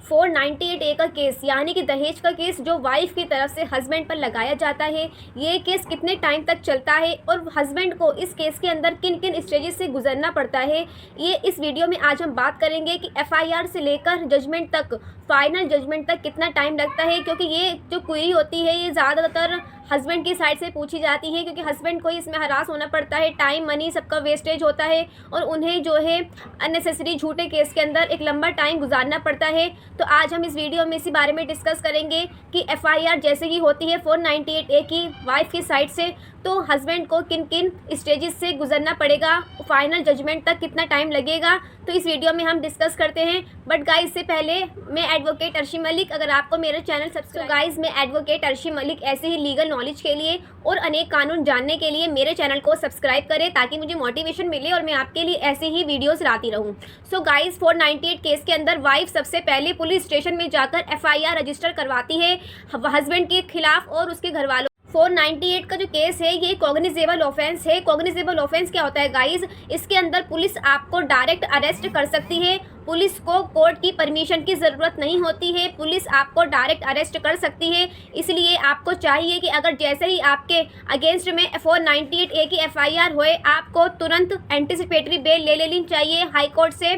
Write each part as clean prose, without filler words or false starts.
498A का case यानी कि दहेज का केस जो वाइफ की तरफ से हस्बैंड पर लगाया जाता है, ये केस कितने टाइम तक चलता है और हस्बैंड को इस केस के अंदर किन किन स्टेजेस से गुजरना पड़ता है, ये इस वीडियो में आज हम बात करेंगे कि एफआईआर से लेकर जजमेंट तक, फाइनल जजमेंट तक कितना टाइम लगता है। क्योंकि ये जो क्वेरी होती है ये ज़्यादातर हस्बैंड की साइड से पूछी जाती है, क्योंकि हस्बैंड को इसमें हरास होना पड़ता है, टाइम मनी सबका वेस्टेज होता है और उन्हें जो है अननेसेसरी झूठे केस के अंदर एक लंबा टाइम गुजारना पड़ता है। तो आज हम इस वीडियो में इसी बारे में डिस्कस करेंगे कि एफआईआर जैसे ही होती है 498A की वाइफ की साइड से, तो हस्बैंड को किन किन स्टेजेस से गुजरना पड़ेगा, फाइनल जजमेंट तक कितना टाइम लगेगा, तो इस वीडियो में हम डिस्कस करते हैं। बट गाइस इससे पहले मैं एडवोकेट अर्शी मलिक, अगर आपको मेरा चैनल सब्सक्राइब, गाइस मैं एडवोकेट अर्शी मलिक ऐसे ही लीगल नॉलेज के लिए और अनेक कानून जानने के लिए मेरे चैनल को सब्सक्राइब करें ताकि मुझे मोटिवेशन मिले और मैं आपके लिए ऐसे ही वीडियोस लाती रहूं। सो गाइस 498 केस के अंदर वाइफ सबसे पहले पुलिस स्टेशन में जाकर एफआईआर रजिस्टर करवाती है हस्बैंड के खिलाफ और उसके घर वालों। 498 का जो केस है ये कॉग्निजेबल ऑफेंस है। कॉग्निजेबल ऑफेंस क्या होता है गाइज? इसके अंदर पुलिस आपको डायरेक्ट अरेस्ट कर सकती है, पुलिस को कोर्ट की परमिशन की ज़रूरत नहीं होती है, पुलिस आपको डायरेक्ट अरेस्ट कर सकती है। इसलिए आपको चाहिए कि अगर जैसे ही आपके अगेंस्ट में 498A की एफआईआर होए, आपको तुरंत एंटिसिपेटरी बेल ले लेनी चाहिए हाई कोर्ट से।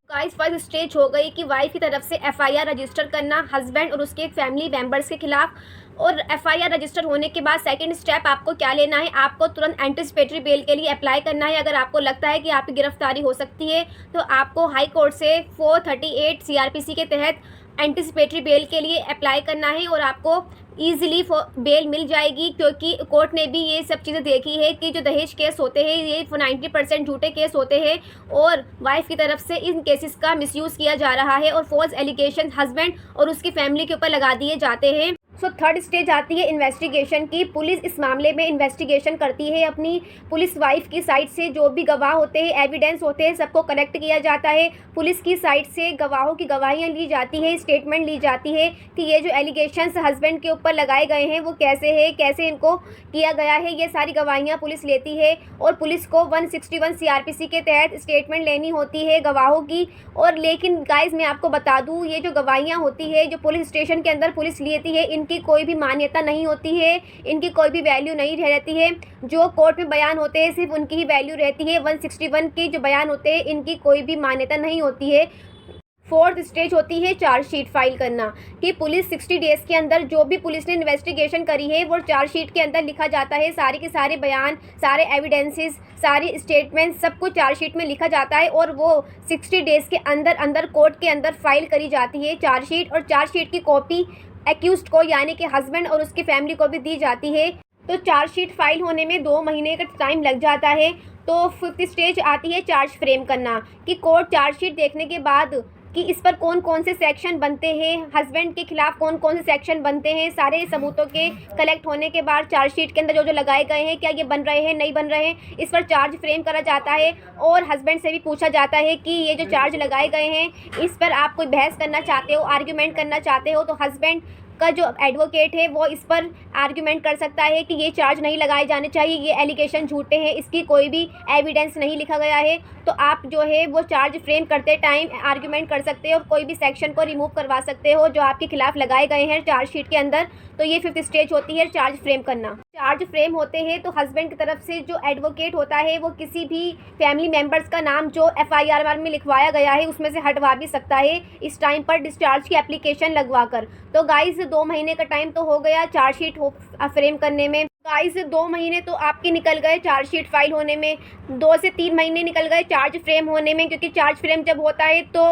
गाइस फर्स्ट स्टेज हो गई कि वाइफ की तरफ से एफआईआर रजिस्टर करना हस्बैंड और उसके फैमिली मेंबर्स के खिलाफ, और एफआईआर रजिस्टर होने के बाद सेकंड स्टेप आपको क्या लेना है, आपको तुरंत एंटिसिपेटरी बेल के लिए अप्लाई करना है। अगर आपको लगता है कि आपकी गिरफ्तारी हो सकती है तो आपको हाई कोर्ट से 438 सीआरपीसी के तहत एंटिसिपेटरी बेल के लिए अप्लाई करना है और आपको ईजिली बेल मिल जाएगी। क्योंकि कोर्ट ने भी ये सब चीज़ें देखी है कि जो दहेज केस होते हैं ये 90% झूठे केस होते हैं और वाइफ की तरफ से इन केसेस का मिसयूज़ किया जा रहा है और फॉल्स एलिगेशन हस्बैंड और उसकी फैमिली के ऊपर लगा दिए जाते हैं। सो थर्ड स्टेज आती है इन्वेस्टिगेशन की। पुलिस इस मामले में इन्वेस्टिगेशन करती है अपनी पुलिस वाइफ की साइड से, जो भी गवाह होते हैं, एविडेंस होते हैं, सबको कलेक्ट किया जाता है। पुलिस की साइड से गवाहों की गवाहियाँ ली जाती है, स्टेटमेंट ली जाती है कि ये जो एलिगेशंस हस्बैंड के ऊपर लगाए गए हैं वो कैसे है, कैसे इनको किया गया है, ये सारी गवाहियाँ पुलिस लेती है और पुलिस को 161 सीआरपीसी के तहत स्टेटमेंट लेनी होती है गवाहों की। और लेकिन गाइज मैं आपको बता दूँ, ये जो गवाहियाँ होती है जो पुलिस स्टेशन के अंदर पुलिस लेती है, इनकी कोई भी मान्यता नहीं होती है, इनकी कोई भी वैल्यू नहीं रहती है। जो कोर्ट में बयान होते हैं सिर्फ उनकी ही वैल्यू रहती है। 161 के जो बयान होते हैं इनकी कोई भी मान्यता नहीं होती है। फोर्थ स्टेज होती है चार्जशीट फाइल करना, कि पुलिस 60 डेज़ के अंदर जो भी पुलिस ने इन्वेस्टिगेशन करी है वो चार्जशीट के अंदर लिखा जाता है। सारे के सारे बयान, सारे एविडेंसेस, सारी स्टेटमेंट सब कुछ चार्जशीट में लिखा जाता है और वो 60 डेज़ के अंदर अंदर कोर्ट के अंदर फाइल करी जाती है चार्जशीट। और चार्जशीट की कॉपी एक्यूज्ड को यानी कि हस्बैंड और उसकी फैमिली को भी दी जाती है। तो चार्जशीट फाइल होने में 2 महीने का टाइम लग जाता है। तो फिफ्थ स्टेज आती है चार्ज फ्रेम करना, कि कोर्ट चार्जशीट देखने के बाद कि इस पर कौन कौन से सेक्शन बनते हैं, हस्बैंड के खिलाफ कौन कौन से सेक्शन बनते हैं, सारे सबूतों के कलेक्ट होने के बाद चार्जशीट के अंदर जो जो लगाए गए हैं क्या ये बन रहे हैं, नहीं बन रहे हैं, इस पर चार्ज फ्रेम करा जाता है। और हस्बैंड से भी पूछा जाता है कि ये जो चार्ज लगाए गए हैं इस पर आप कोई बहस करना चाहते हो, आर्ग्यूमेंट करना चाहते हो, तो हस्बैंड का जो एडवोकेट है वो इस पर आर्ग्यूमेंट कर सकता है कि ये चार्ज नहीं लगाए जाने चाहिए, ये एलिगेशन झूठे हैं, इसकी कोई भी एविडेंस नहीं लिखा गया है। तो आप जो है वो चार्ज फ्रेम करते टाइम आर्ग्यूमेंट कर सकते हो और कोई भी सेक्शन को रिमूव करवा सकते हो जो आपके खिलाफ लगाए गए हैं चार्जशीट के अंदर। तो ये फिफ्थ स्टेज होती है चार्ज फ्रेम करना। चार्ज फ्रेम होते हैं तो हस्बैंड की तरफ से जो एडवोकेट होता है वो किसी भी फैमिली मेम्बर्स का नाम जो एफआईआर में लिखवाया गया है उसमें से हटवा भी सकता है इस टाइम पर डिस्चार्ज की एप्लीकेशन लगवा कर। तो गाइस 2 महीने का टाइम तो हो गया चार्जशीट फ्रेम करने में। गाइस 2 महीने तो आपके निकल गए चार्जशीट फाइल होने में, 2 से 3 महीने निकल गए चार्ज फ्रेम होने में, क्योंकि चार्ज फ्रेम जब होता है तो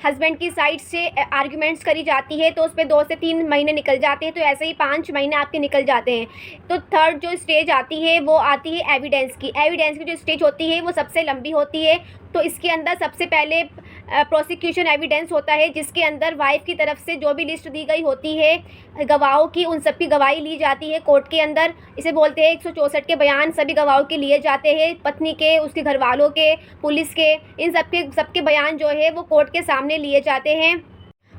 हस्बैंड की साइड से आर्ग्यूमेंट्स करी जाती है तो उस पर 2 से 3 महीने निकल जाते हैं। तो ऐसे ही 5 महीने आपके निकल जाते हैं। तो थर्ड जो स्टेज आती है वो आती है एविडेंस की। एविडेंस की जो स्टेज होती है वो सबसे लंबी होती है। तो इसके अंदर सबसे पहले प्रोसिक्यूशन एविडेंस होता है, जिसके अंदर वाइफ की तरफ से जो भी लिस्ट दी गई होती है गवाहों की, उन सब की गवाही ली जाती है कोर्ट के अंदर। इसे बोलते हैं 164 के बयान सभी गवाहों के लिए जाते हैं, पत्नी के, उसके घर वालों के, पुलिस के, इन सबके बयान जो है वो कोर्ट के सामने लिए जाते हैं।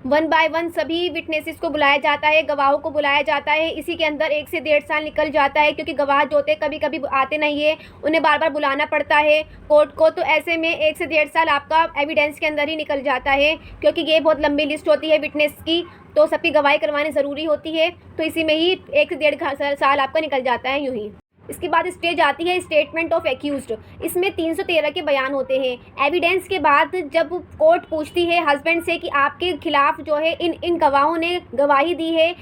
वन बाय वन सभी विटनेसेस को बुलाया जाता है, गवाहों को बुलाया जाता है। इसी के अंदर 1 से 1.5 साल निकल जाता है, क्योंकि गवाह जो होते हैं कभी कभी आते नहीं है, उन्हें बार बार बुलाना पड़ता है कोर्ट को। तो ऐसे में 1 से 1.5 साल आपका एविडेंस के अंदर ही निकल जाता है, क्योंकि ये बहुत लंबी लिस्ट होती है विटनेस की, तो सबकी गवाही करवानी ज़रूरी होती है। तो इसी में ही 1 से 1.5 साल आपका निकल जाता है यूँ ही। इसके बाद स्टेज आती है स्टेटमेंट ऑफ एक्यूज्ड। इसमें 313 के बयान होते हैं। एविडेंस के बाद जब कोर्ट पूछती है हस्बैंड से कि आपके खिलाफ जो है इन गवाहों ने गवाही दी है,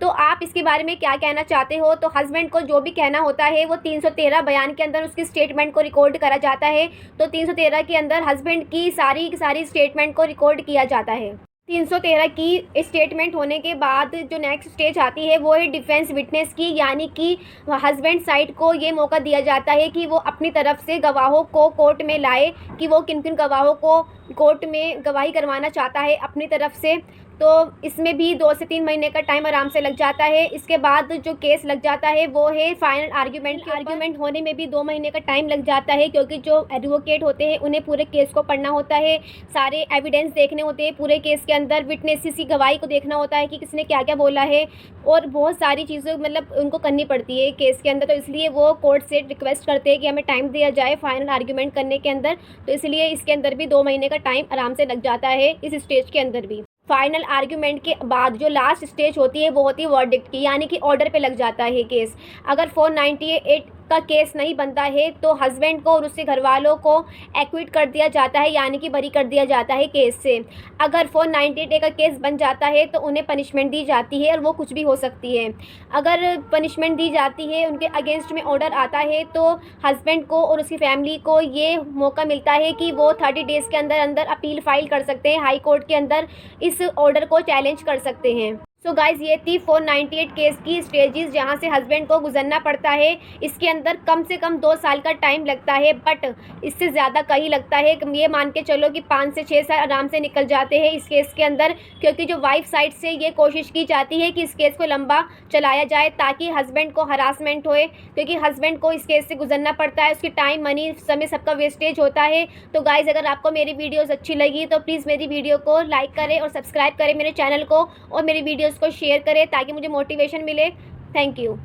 तो आप इसके बारे में क्या कहना चाहते हो, तो हस्बैंड को जो भी कहना होता है वो 313 बयान के अंदर उसकी स्टेटमेंट को रिकॉर्ड करा जाता है। तो 313 के अंदर हस्बैंड की सारी स्टेटमेंट को रिकॉर्ड किया जाता है। 313 की स्टेटमेंट होने के बाद जो नेक्स्ट स्टेज आती है वो है डिफेंस विटनेस की, यानी कि हस्बैंड साइड को ये मौका दिया जाता है कि वो अपनी तरफ से गवाहों को कोर्ट में लाए, कि वो किन किन गवाहों को कोर्ट में गवाही करवाना चाहता है अपनी तरफ से। तो इसमें भी 2 से 3 महीने का टाइम आराम से लग जाता है। इसके बाद जो केस लग जाता है वो है फाइनल आर्ग्यूमेंट। आर्ग्यूमेंट होने में भी 2 महीने का टाइम लग जाता है, क्योंकि जो एडवोकेट होते हैं उन्हें पूरे केस को पढ़ना होता है, सारे एविडेंस देखने होते हैं पूरे केस के अंदर, विटनेसेस की गवाही को देखना होता है कि किसने क्या क्या बोला है, और बहुत सारी चीज़ें मतलब उनको करनी पड़ती है केस के अंदर। तो इसलिए वो कोर्ट से रिक्वेस्ट करते हैं कि हमें टाइम दिया जाए फाइनल आर्ग्यूमेंट करने के अंदर। तो इसलिए इसके अंदर भी 2 महीने का टाइम आराम से लग जाता है इस स्टेज के अंदर भी। फाइनल आर्ग्यूमेंट के बाद जो लास्ट स्टेज होती है वो होती है वर्डिक्ट की, यानी कि ऑर्डर पे लग जाता है केस। अगर 498 का केस नहीं बनता है तो हस्बैंड को और उसके घर वालों को एक्विट कर दिया जाता है, यानी कि बरी कर दिया जाता है केस से। अगर 498 का केस बन जाता है तो उन्हें पनिशमेंट दी जाती है, और वो कुछ भी हो सकती है। अगर पनिशमेंट दी जाती है, उनके अगेंस्ट में ऑर्डर आता है, तो हस्बैंड को और उसकी फैमिली को ये मौका मिलता है कि वो 30 डेज़ के अंदर अंदर अपील फाइल कर सकते हैं हाई कोर्ट के अंदर, इस ऑर्डर को चैलेंज कर सकते हैं। सो गाइज़, ये थी 498 केस की स्टेजेस जहाँ से हस्बैंड को गुजरना पड़ता है। इसके अंदर कम से कम 2 साल का टाइम लगता है, बट इससे ज़्यादा कहीं लगता है। ये मान के चलो कि 5 से 6 साल आराम से निकल जाते हैं इस केस के अंदर, क्योंकि जो वाइफ साइड से ये कोशिश की जाती है कि इस केस को लंबा चलाया जाए ताकि हस्बैंड को हरासमेंट होए, क्योंकि हस्बैंड को इस केस से गुजरना पड़ता है, उसकी टाइम, मनी, समय सबका वेस्टेज होता है। तो गाइज़, अगर आपको मेरी वीडियोज़ अच्छी लगी तो प्लीज़ मेरी वीडियो को लाइक करें और सब्सक्राइब करें मेरे चैनल को, और मेरी वीडियोज़ को शेयर करें ताकि मुझे मोटिवेशन मिले। Thank you.